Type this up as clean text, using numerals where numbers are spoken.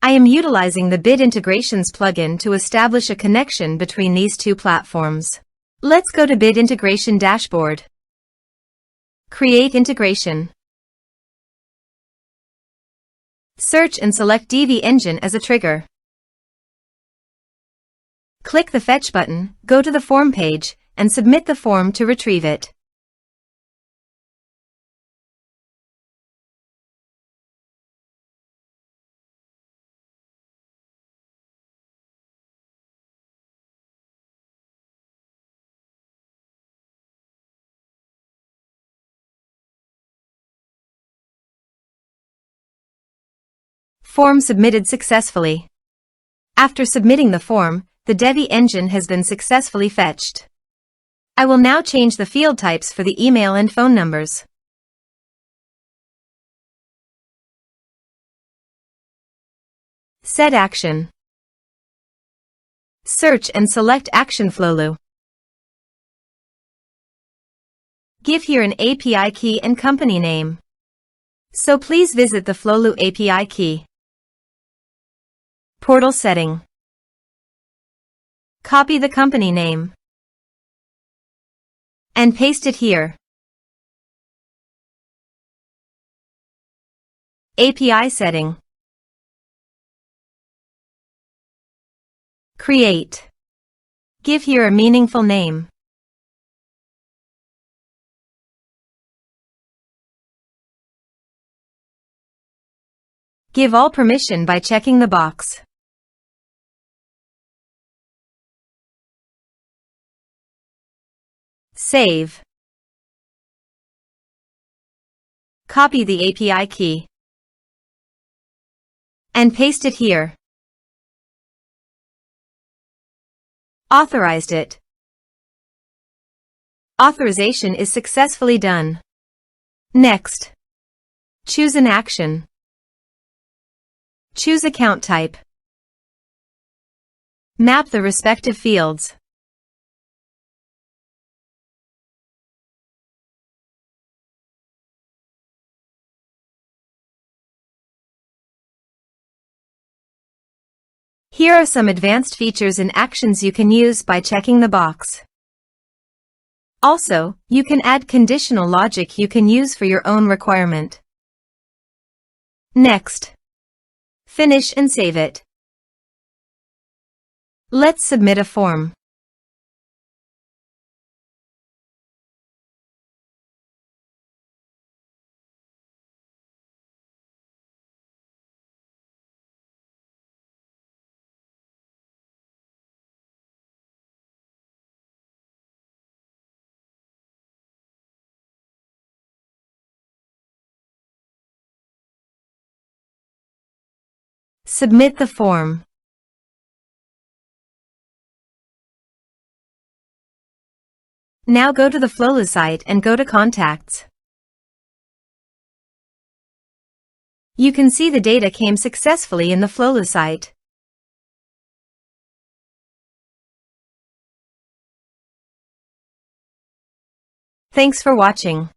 I am utilizing the Bit Integrations plugin to establish a connection between these two platforms. Let's go to Bit Integration Dashboard. Create integration. Search and select Divi Engine as a trigger. Click the Fetch button, go to the form page, and submit the form to retrieve it. Form submitted successfully. After submitting the form, the Divi engine has been successfully fetched. I will now change the field types for the email and phone numbers. Set action. Search and select Action Flowlu. Give here an API key and company name. So please visit the Flowlu API key. Portal setting. Copy the company name and paste it here. API setting. Create. Give here a meaningful name. Give all permission by checking the box. Save. Copy the API key and paste it here. Authorized it. Authorization is successfully done. Next, choose an action. Choose account type. Map the respective fields. Here are some advanced features and actions you can use by checking the box. Also, you can add conditional logic you can use for your own requirement. Next, finish and save it. Let's submit a form. Submit the form. Now go to the Flowlu site and go to Contacts. You can see the data came successfully in the Flowlu site. Thanks for watching.